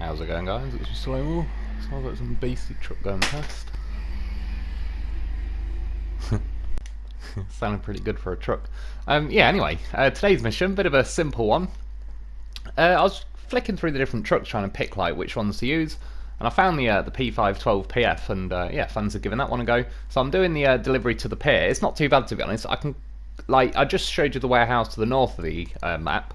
How's it going, guys? It's just slow-mo. Sounds like some beastly truck going past. Sounding pretty good for a truck. Yeah, anyway, today's mission, bit of a simple one. I was flicking through the different trucks trying to pick like which ones to use, and I found the P512 PF, and yeah, fans are giving that one a go. So I'm doing the delivery to the pier. It's not too bad, to be honest. I just showed you the warehouse to the north of the map.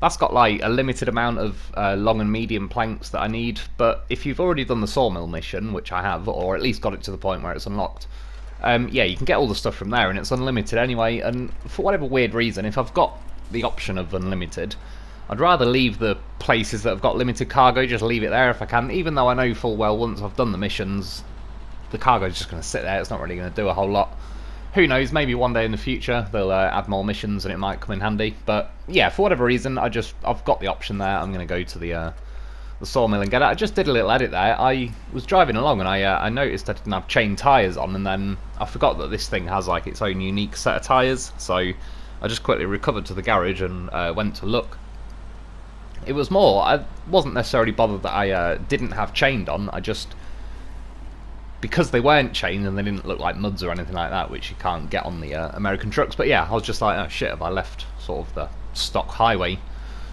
That's got like a limited amount of long and medium planks that I need, but if you've already done the sawmill mission, which I have, or at least got it to the point where it's unlocked, yeah, you can get all the stuff from there, and it's unlimited anyway. And for whatever weird reason, if I've got the option of unlimited, I'd rather leave the places that have got limited cargo, just leave it there if I can, even though I know full well once I've done the missions, the cargo's just going to sit there. It's not really going to do a whole lot. Who knows, maybe one day in the future they'll add more missions and it might come in handy. But yeah, for whatever reason, I've got the option there. I'm going to go to the sawmill and get it. I just did a little edit there. I was driving along and I noticed I didn't have chain tyres on, and then I forgot that this thing has like its own unique set of tyres. So I just quickly recovered to the garage and went to look. It was more, I wasn't necessarily bothered that I didn't have chained on. I just, because they weren't chained and they didn't look like muds or anything like that, which you can't get on the American trucks. But yeah, I was just like, oh shit, have I left sort of the stock highway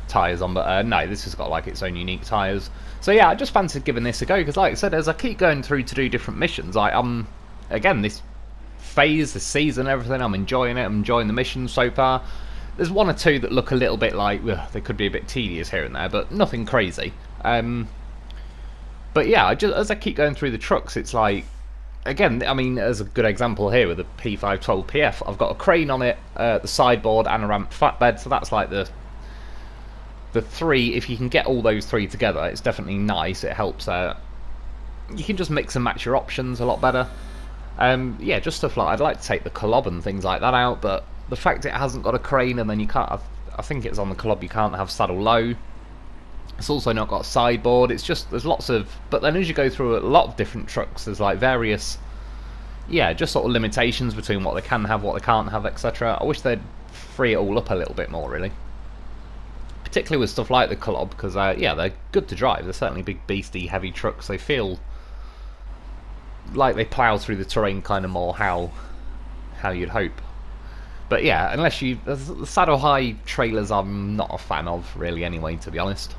tyres on? But no, this has got like its own unique tyres. So yeah, I just fancied giving this a go, because like I said, as I keep going through to do different missions, again, this phase, this season, everything, I'm enjoying it. I'm enjoying the missions so far. There's one or two that look a little bit like, they could be a bit tedious here and there, but nothing crazy. But yeah, as I keep going through the trucks, it's like, again, I mean, as a good example here with the P512 PF, I've got a crane on it, the sideboard, and a ramp flatbed, so that's like the three. If you can get all those three together, it's definitely nice. It helps. You can just mix and match your options a lot better. Yeah, just stuff like, I'd like to take the Colob and things like that out, but the fact it hasn't got a crane, and then you can't, I think it's on the Colob, you can't have saddle low. It's also not got a sideboard. It's just, there's lots of, but then as you go through a lot of different trucks, there's like various, yeah, just sort of limitations between what they can have, what they can't have, etc. I wish they'd free it all up a little bit more, really. Particularly with stuff like the Colob, because yeah, they're good to drive. They're certainly big, beasty, heavy trucks. They feel like they plough through the terrain kind of more how you'd hope. But yeah, unless you, the saddle high trailers I'm not a fan of really anyway, to be honest.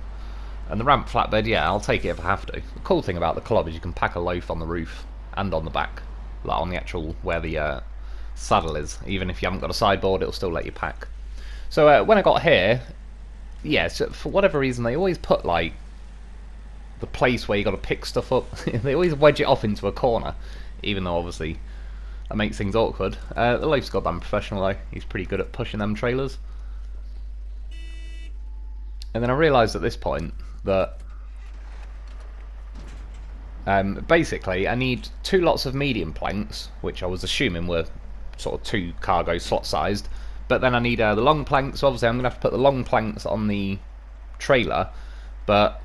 And the ramp flatbed, yeah, I'll take it if I have to. The cool thing about the Colob is you can pack a loaf on the roof and on the back, like on the actual, where the saddle is. Even if you haven't got a sideboard, it'll still let you pack. So when I got here, yeah, so for whatever reason they always put like the place where you got to pick stuff up. They always wedge it off into a corner, even though obviously that makes things awkward. The loaf's goddamn professional though. He's pretty good at pushing them trailers. And then I realised at this point that basically I need 2 lots of medium planks, which I was assuming were sort of 2 cargo slot sized. But then I need the long planks, so obviously I'm going to have to put the long planks on the trailer, but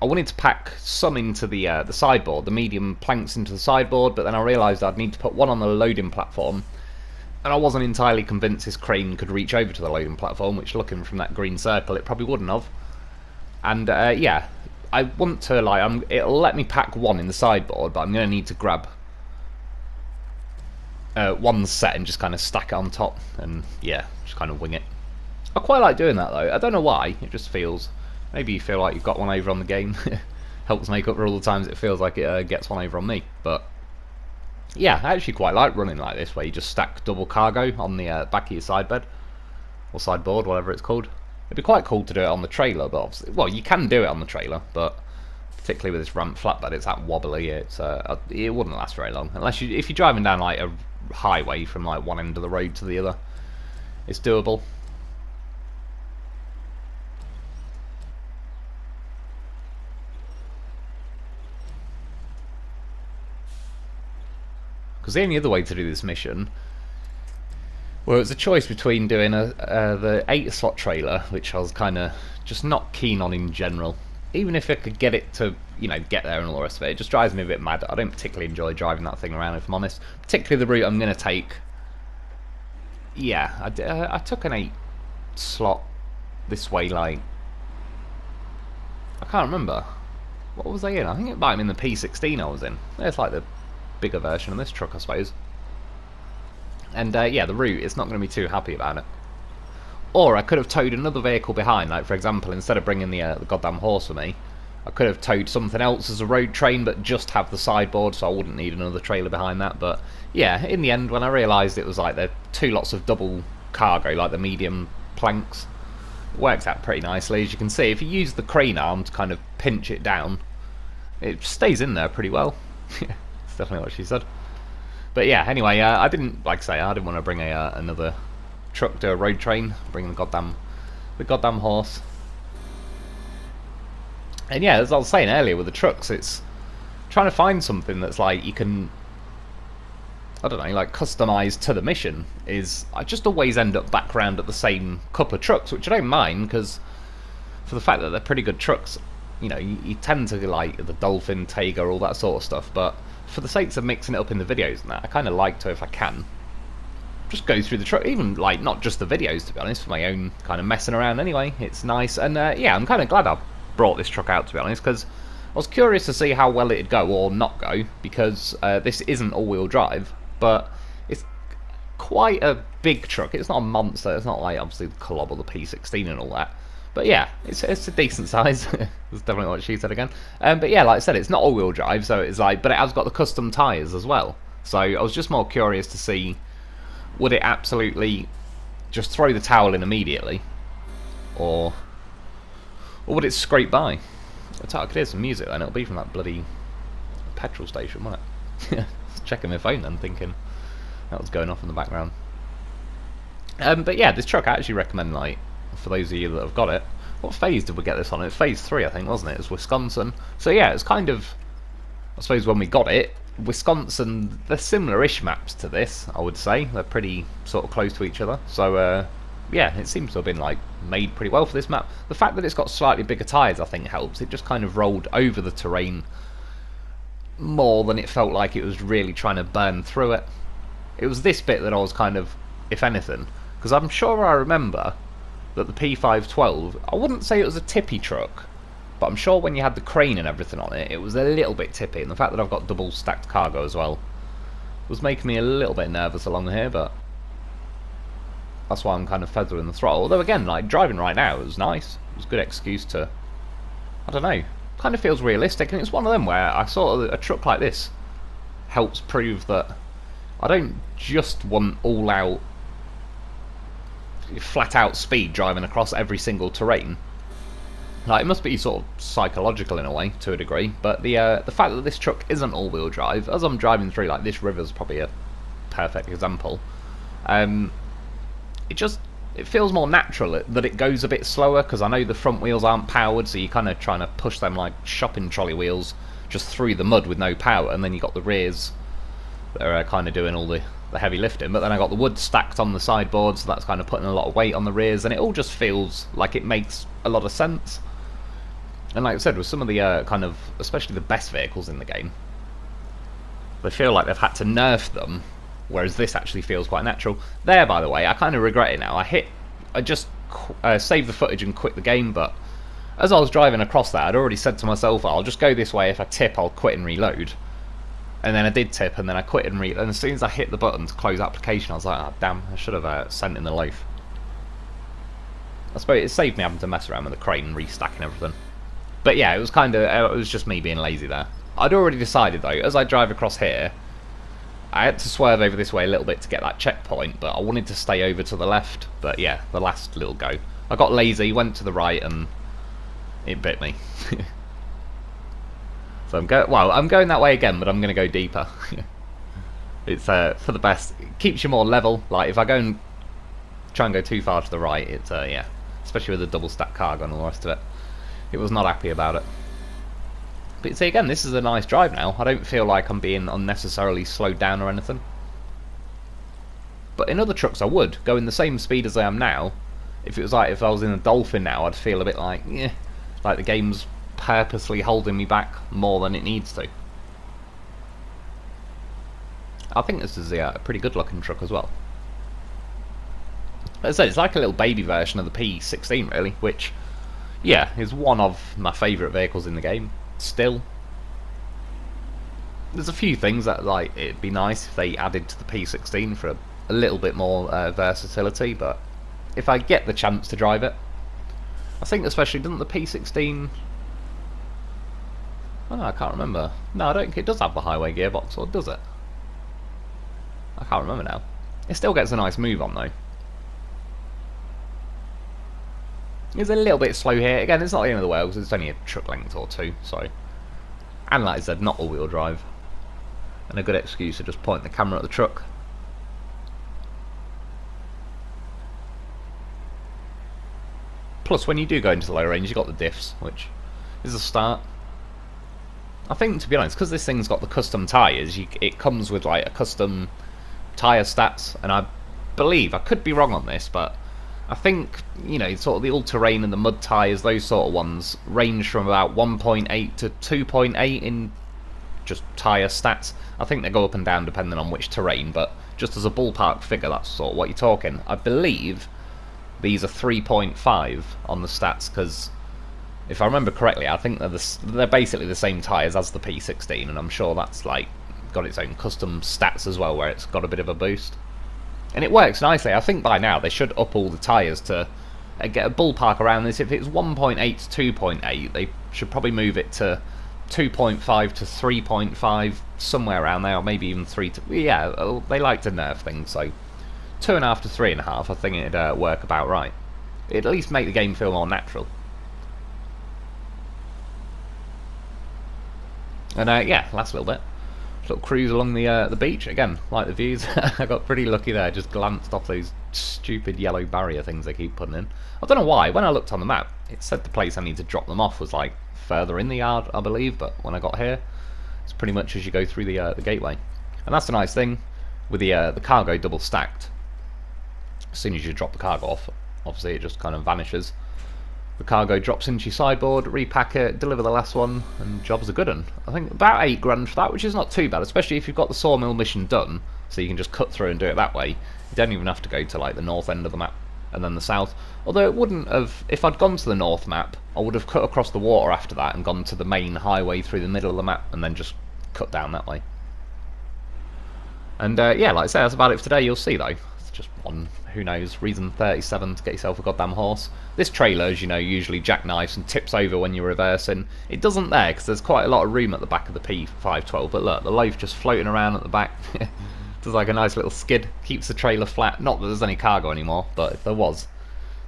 I wanted to pack some into the sideboard, the medium planks into the sideboard, but then I realised I'd need to put one on the loading platform, and I wasn't entirely convinced this crane could reach over to the loading platform, which, looking from that green circle, it probably wouldn't have. And yeah, I want to, like, it'll let me pack one in the sideboard, but I'm going to need to grab one set and just kind of stack it on top, and yeah, just kind of wing it. I quite like doing that though. I don't know why, it just feels, maybe you feel like you've got one over on the game. Helps make up for all the times it feels like it gets one over on me. But yeah, I actually quite like running like this, where you just stack double cargo on the back of your side bed, or sideboard, whatever it's called. It'd be quite cool to do it on the trailer, but obviously, well, you can do it on the trailer, but particularly with this ramp flatbed, it's that wobbly. It wouldn't last very long, unless if you're driving down like a highway from like one end of the road to the other. It's doable. Because the only other way to do this mission, well, it was a choice between doing the 8 slot trailer, which I was kind of just not keen on in general. Even if I could get it to, you know, get there and all the rest of it, it just drives me a bit mad. I don't particularly enjoy driving that thing around, if I'm honest. Particularly the route I'm going to take. Yeah, I took an 8 slot this way, like, I can't remember. What was I in? I think it might have been the P16 I was in. It's like the bigger version of this truck, I suppose. And yeah, the route, it's not going to be too happy about it. Or I could have towed another vehicle behind, like for example, instead of bringing the goddamn horse with me, I could have towed something else as a road train, but just have the sideboard, so I wouldn't need another trailer behind that. But yeah, in the end, when I realised it was like the two lots of double cargo, like the medium planks, it works out pretty nicely. As you can see, if you use the crane arm to kind of pinch it down, it stays in there pretty well. Yeah, that's definitely what she said. But yeah, anyway, I didn't, like I say, I didn't want to bring another truck to a road train, bring the goddamn horse. And yeah, as I was saying earlier with the trucks, it's trying to find something that's like you can, I don't know, like customise to the mission. Is I just always end up back around at the same couple of trucks, which I don't mind, because for the fact that they're pretty good trucks, you know, you tend to like the Dolphin, Tiger, all that sort of stuff. But for the sakes of mixing it up in the videos and that, I kind of like to, if I can, just go through the truck, even like not just the videos, to be honest, for my own kind of messing around anyway. It's nice. And yeah, I'm kind of glad I brought this truck out, to be honest, because I was curious to see how well it'd go or not go, because this isn't all-wheel drive, but it's quite a big truck. It's not a monster. It's not like obviously the Club or the P16 and all that, but yeah, it's a decent size. That's definitely what she said again. But yeah, like I said, it's not all-wheel drive, so it's like, but it has got the custom tyres as well. So I was just more curious to see, would it absolutely just throw the towel in immediately, or would it scrape by? I could hear some music then. It'll be from that bloody petrol station, won't it? I was checking my phone then, thinking that was going off in the background. But yeah, this truck I actually recommend, like, for those of you that have got it. What phase did we get this on? It was phase 3, I think, wasn't it? It was Wisconsin. So yeah, it's kind of, I suppose when we got it, Wisconsin, they're similar-ish maps to this, I would say. They're pretty sort of close to each other. So yeah, it seems to have been like made pretty well for this map. The fact that it's got slightly bigger tyres, I think, helps. It just kind of rolled over the terrain more than it felt like it was really trying to burn through it. It was this bit that I was kind of, if anything, because I'm sure I remember that the P512, I wouldn't say it was a tippy truck, but I'm sure when you had the crane and everything on it, it was a little bit tippy, and the fact that I've got double stacked cargo as well was making me a little bit nervous along here, but that's why I'm kind of feathering the throttle. Although again, like driving right now, it was nice. It was a good excuse to, I don't know, kind of feels realistic, and it's one of them where I sort of, a truck like this helps prove that I don't just want all out, flat out speed driving across every single terrain. Like, it must be sort of psychological in a way, to a degree, but the fact that this truck isn't all-wheel drive, as I'm driving through, like this river's probably a perfect example, it feels more natural that it goes a bit slower, because I know the front wheels aren't powered, so you're kind of trying to push them like shopping trolley wheels just through the mud with no power, and then you got the rears that are kind of doing all the heavy lifting. But then I got the wood stacked on the sideboard, so that's kind of putting a lot of weight on the rears, and it all just feels like it makes a lot of sense. And like I said, with some of the kind of, especially the best vehicles in the game, they feel like they've had to nerf them, whereas this actually feels quite natural. There, by the way, I kind of regret it now. I just saved the footage and quit the game, but as I was driving across that, I'd already said to myself, I'll just go this way. If I tip, I'll quit and reload. And then I did tip, and then I quit and reload. And as soon as I hit the button to close application, I was like, oh, damn, I should have sent in the loaf. I suppose it saved me having to mess around with the crane and restacking everything. But yeah, it was kind of, it was just me being lazy there. I'd already decided, though, as I drive across here, I had to swerve over this way a little bit to get that checkpoint, but I wanted to stay over to the left. But yeah, the last little go, I got lazy, went to the right, and it bit me. So I'm going that way again, but I'm going to go deeper. It's for the best. It keeps you more level. Like, if I go and try and go too far to the right, it's yeah, especially with the double stack cargo and all the rest of it, it was not happy about it. But see, again, this is a nice drive now. I don't feel like I'm being unnecessarily slowed down or anything. But in other trucks I would, going the same speed as I am now. If it was like, if I was in a Dolphin now, I'd feel a bit like, yeah, like the game's purposely holding me back more than it needs to. I think this is a pretty good looking truck as well. As I said, it's like a little baby version of the P16 really, which, yeah, is one of my favourite vehicles in the game. still, there's a few things that like it'd be nice if they added to the P16 for a little bit more versatility. But if I get the chance to drive it, I think especially doesn't the P16. Oh, no, I can't remember. No, I don't think it does have the highway gearbox, or does it? I can't remember now. It still gets a nice move on though. It's a little bit slow here. Again, it's not the end of the world because it's only a truck length or two. So, and like I said, not all-wheel drive, and a good excuse to just point the camera at the truck. Plus, when you do go into the low range, you've got the diffs, which is a start. I think, to be honest, because this thing's got the custom tyres, it comes with like a custom tyre stats, and I believe, I could be wrong on this, but I think, you know, sort of the all-terrain and the mud tyres, those sort of ones, range from about 1.8 to 2.8 in just tyre stats. I think they go up and down depending on which terrain, but just as a ballpark figure, that's sort of what you're talking. I believe these are 3.5 on the stats, because if I remember correctly, I think they're basically the same tyres as the P16, and I'm sure that's like got its own custom stats as well, where it's got a bit of a boost. And it works nicely. I think by now they should up all the tyres to get a ballpark around this. If it's 1.8 to 2.8, they should probably move it to 2.5 to 3.5, somewhere around there, or maybe even 3 to... Yeah, they like to nerf things, so 2.5 to 3.5, I think it'd work about right. It'd at least make the game feel more natural. And yeah, last little bit. Little cruise along the beach. Again, like the views. I got pretty lucky there, just glanced off those stupid yellow barrier things they keep putting in. I don't know why, when I looked on the map, it said the place I need to drop them off was like further in the yard, I believe, but when I got here, it's pretty much as you go through the gateway. And that's the nice thing, with the cargo double stacked. As soon as you drop the cargo off, obviously it just kind of vanishes. The cargo drops into your sideboard, repack it, deliver the last one, and job's a good one. I think about 8 grand for that, which is not too bad, especially if you've got the sawmill mission done, so you can just cut through and do it that way. You don't even have to go to like the north end of the map and then the south. Although it wouldn't have, if I'd gone to the north map, I would have cut across the water after that and gone to the main highway through the middle of the map and then just cut down that way. And yeah, like I say, that's about it for today. You'll see though, it's just one, who knows, reason 37 to get yourself a goddamn horse. This trailer, as you know, usually jackknifes and tips over when you're reversing. It doesn't there, because there's quite a lot of room at the back of the P512, but look, the loaf just floating around at the back. Does like a nice little skid, keeps the trailer flat. Not that there's any cargo anymore, but if there was,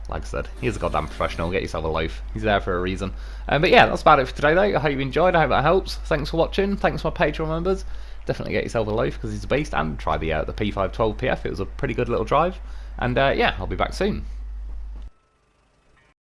like I said, he's a goddamn professional, get yourself a loaf. He's there for a reason. But yeah, that's about it for today though. I hope you enjoyed, I hope that helps. Thanks for watching, thanks to my Patreon members. Definitely get yourself a loaf, because he's a beast, and try the P512 PF, it was a pretty good little drive. And yeah, I'll be back soon.